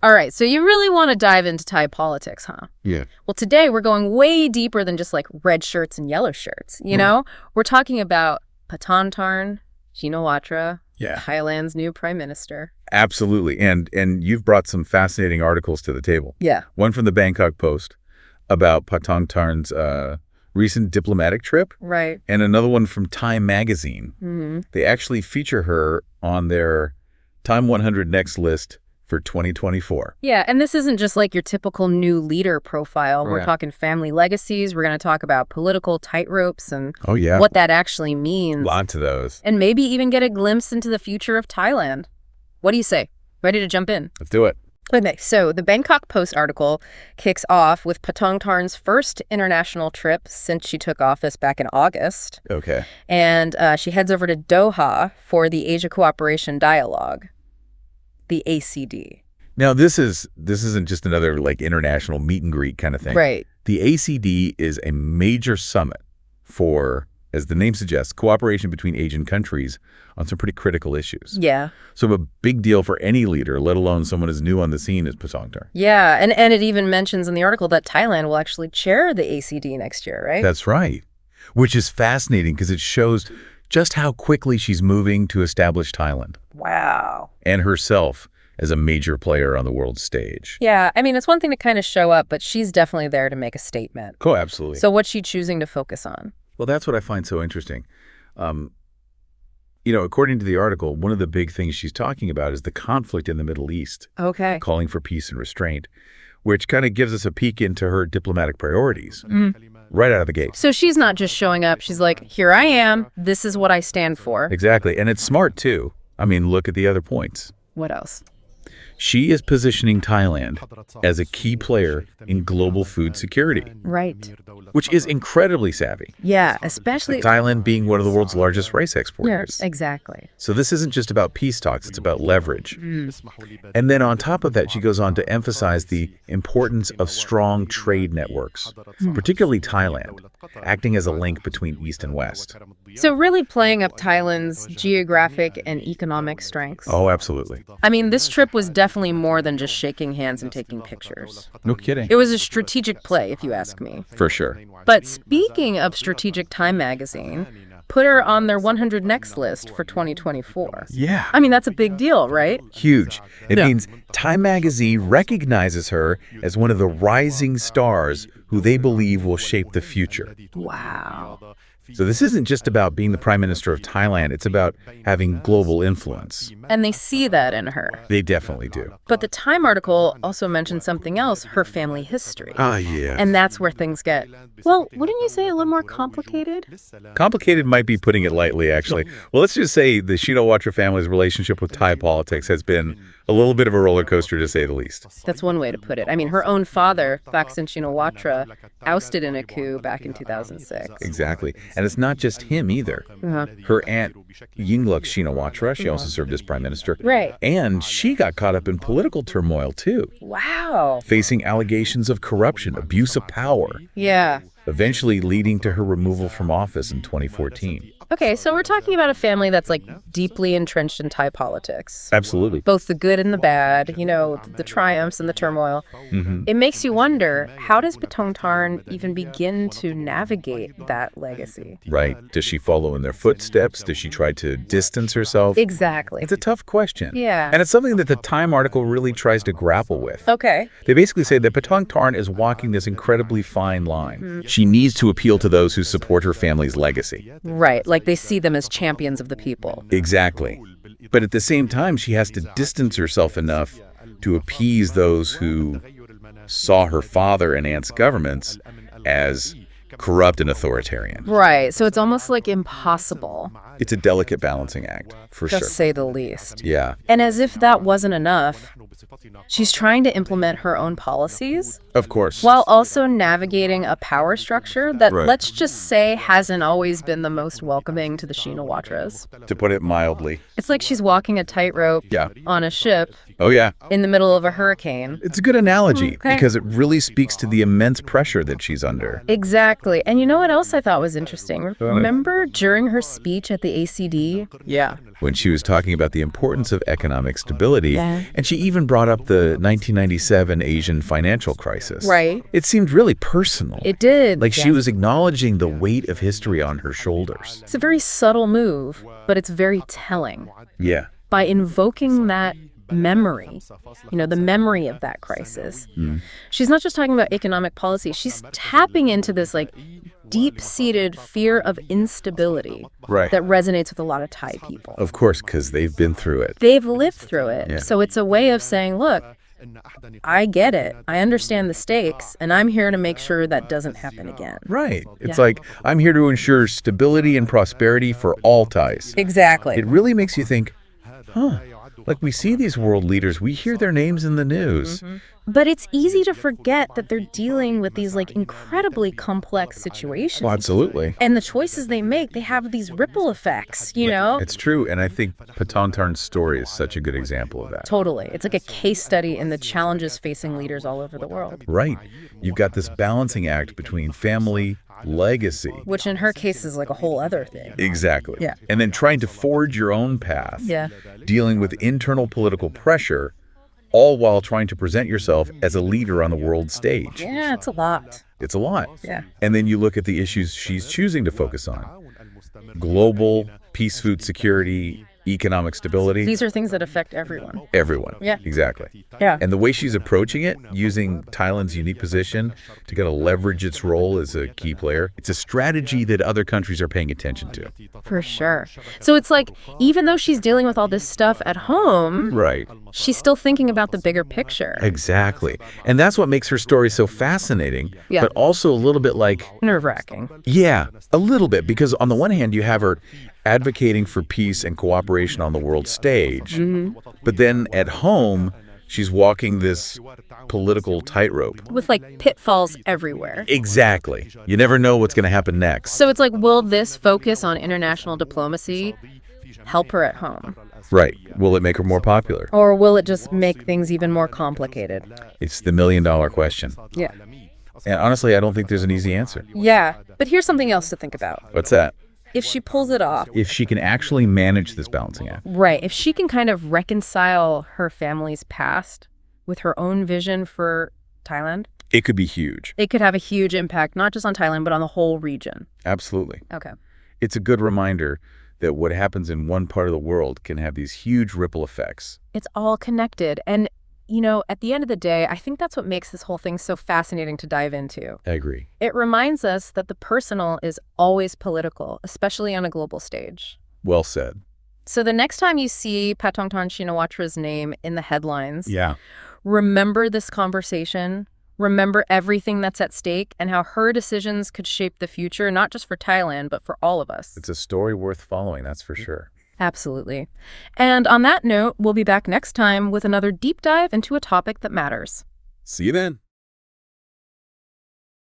All right, so you really want to dive into Thai politics, huh? Yeah. Well, today we're going way deeper than just like red shirts and yellow shirts, you know? We're talking about Paetongtarn Shinawatra, Thailand's new prime minister. Absolutely. And you've brought some fascinating articles to the table. Yeah. One from the Bangkok Post about Paetongtarn's recent diplomatic trip. Right. And another one from Time Magazine. Mm-hmm. They actually feature her on their Time 100 Next list for 2024. Yeah, and this isn't just like your typical new leader profile. We're talking family legacies. We're going to talk about political tightropes and what that actually means. Lots of those. And maybe even get a glimpse into the future of Thailand. What do you say? Ready to jump in? Let's do it. Okay, so the Bangkok Post article kicks off with Paetongtarn's first international trip since she took office back in August. Okay. And she heads over to Doha for the Asia Cooperation Dialogue, the ACD. Now, this isn't just another like international meet and greet kind of thing. Right. The ACD is a major summit for, as the name suggests, cooperation between Asian countries on some pretty critical issues. Yeah. So a big deal for any leader, let alone someone as new on the scene as Paetongtarn. Yeah, and it even mentions in the article that Thailand will actually chair the ACD next year, right? That's right, which is fascinating because it shows just how quickly she's moving to establish Thailand. Wow. And herself as a major player on the world stage. Yeah, I mean, it's one thing to kind of show up, but she's definitely there to make a statement. Oh, absolutely. So what's she choosing to focus on? Well, that's what I find so interesting. According to the article, one of the big things she's talking about is the conflict in the Middle East. Okay. Calling for peace and restraint, which kind of gives us a peek into her diplomatic priorities right out of the gate. So she's not just showing up. She's like, here I am. This is what I stand for. Exactly. And it's smart, too. I mean, look at the other points. What else? She is positioning Thailand as a key player in global food security. Right. Which is incredibly savvy. Yeah, especially Thailand being one of the world's largest rice exporters. Yeah, exactly. So this isn't just about peace talks, it's about leverage. And then on top of that, she goes on to emphasize the importance of strong trade networks, particularly Thailand, acting as a link between East and West. So really playing up Thailand's geographic and economic strengths. Oh, absolutely. I mean, this trip was definitely more than just shaking hands and taking pictures. No kidding. It was a strategic play, if you ask me. For sure. But speaking of strategic, Time Magazine put her on their 100 Next list for 2024. Yeah. I mean, that's a big deal, right? Huge. It means Time Magazine recognizes her as one of the rising stars who they believe will shape the future. Wow. So this isn't just about being the Prime Minister of Thailand. It's about having global influence. And they see that in her. They definitely do. But the Time article also mentioned something else, her family history. Yeah. And that's where things get, well, wouldn't you say a little more complicated? Complicated might be putting it lightly, actually. Well, let's just say the Shinawatra family's relationship with Thai politics has been a little bit of a roller coaster, to say the least. That's one way to put it. I mean, her own father, Thaksin Shinawatra, ousted in a coup back in 2006. Exactly. And it's not just him either. Her aunt, Yingluck Shinawatra, she also served as prime minister. Right. And she got caught up in political turmoil, too. Wow. Facing allegations of corruption, abuse of power. Yeah. Eventually leading to her removal from office in 2014. Okay, so we're talking about a family that's like deeply entrenched in Thai politics. Absolutely. Both the good and the bad, the triumphs and the turmoil. It makes you wonder, how does Paetongtarn even begin to navigate that legacy? Right. Does she follow in their footsteps? Does she try to distance herself? Exactly. It's a tough question. Yeah. And it's something that the Time article really tries to grapple with. Okay. They basically say that Paetongtarn is walking this incredibly fine line. She needs to appeal to those who support her family's legacy. Right. Like they see them as champions of the people. Exactly. But at the same time, she has to distance herself enough to appease those who saw her father and aunt's governments as corrupt and authoritarian. Right. So it's almost like impossible. It's a delicate balancing act, for sure. To say the least. Yeah. And as if that wasn't enough, she's trying to implement her own policies. Of course. While also navigating a power structure that, let's just say, hasn't always been the most welcoming to the Shinawatras. To put it mildly. It's like she's walking a tightrope on a ship Oh, yeah. in the middle of a hurricane. It's a good analogy because it really speaks to the immense pressure that she's under. Exactly. And you know what else I thought was interesting? Remember during her speech at the ACD? Yeah. When she was talking about the importance of economic stability, and she even brought up the 1997 Asian financial crisis. Right. It seemed really personal. It did. Like she was acknowledging the weight of history on her shoulders. It's a very subtle move, but it's very telling. Yeah. By invoking that memory, the memory of that crisis, she's not just talking about economic policy. She's tapping into this deep-seated fear of instability that resonates with a lot of Thai people. Of course, because they've been through it. They've lived through it. Yeah. So it's a way of saying, look, I get it. I understand the stakes, and I'm here to make sure that doesn't happen again. Right. It's like, I'm here to ensure stability and prosperity for all Thais. Exactly. It really makes you think, like we see these world leaders, we hear their names in the news. But it's easy to forget that they're dealing with these incredibly complex situations. Well, absolutely. And the choices they make, they have these ripple effects, It's true. And I think Paetongtarn's story is such a good example of that. Totally. It's like a case study in the challenges facing leaders all over the world. Right. You've got this balancing act between family, legacy. Which in her case is like a whole other thing. Exactly. Yeah. And then trying to forge your own path. Yeah. Dealing with internal political pressure, all while trying to present yourself as a leader on the world stage. Yeah, it's a lot. It's a lot. Yeah. And then you look at the issues she's choosing to focus on. Global, peace, food security, economic stability. These are things that affect everyone. Everyone. Yeah. Exactly. Yeah. And the way she's approaching it, using Thailand's unique position to kind of leverage its role as a key player, it's a strategy that other countries are paying attention to. For sure. So it's like, even though she's dealing with all this stuff at home, she's still thinking about the bigger picture. Exactly. And that's what makes her story so fascinating, but also a little bit nerve-wracking. Yeah, a little bit. Because on the one hand, you have her advocating for peace and cooperation on the world stage. But then at home, she's walking this political tightrope. With pitfalls everywhere. Exactly. You never know what's going to happen next. So it's like, will this focus on international diplomacy help her at home? Right. Will it make her more popular? Or will it just make things even more complicated? It's the million-dollar question. Yeah. And honestly, I don't think there's an easy answer. Yeah. But here's something else to think about. What's that? If she pulls it off. If she can actually manage this balancing act. Right. If she can kind of reconcile her family's past with her own vision for Thailand. It could be huge. It could have a huge impact, not just on Thailand, but on the whole region. Absolutely. Okay. It's a good reminder that what happens in one part of the world can have these huge ripple effects. It's all connected. And, at the end of the day, I think that's what makes this whole thing so fascinating to dive into. I agree. It reminds us that the personal is always political, especially on a global stage. Well said. So the next time you see Paetongtarn Shinawatra's name in the headlines, remember this conversation. Remember everything that's at stake and how her decisions could shape the future, not just for Thailand, but for all of us. It's a story worth following, that's for sure. Absolutely. And on that note, we'll be back next time with another deep dive into a topic that matters. See you then.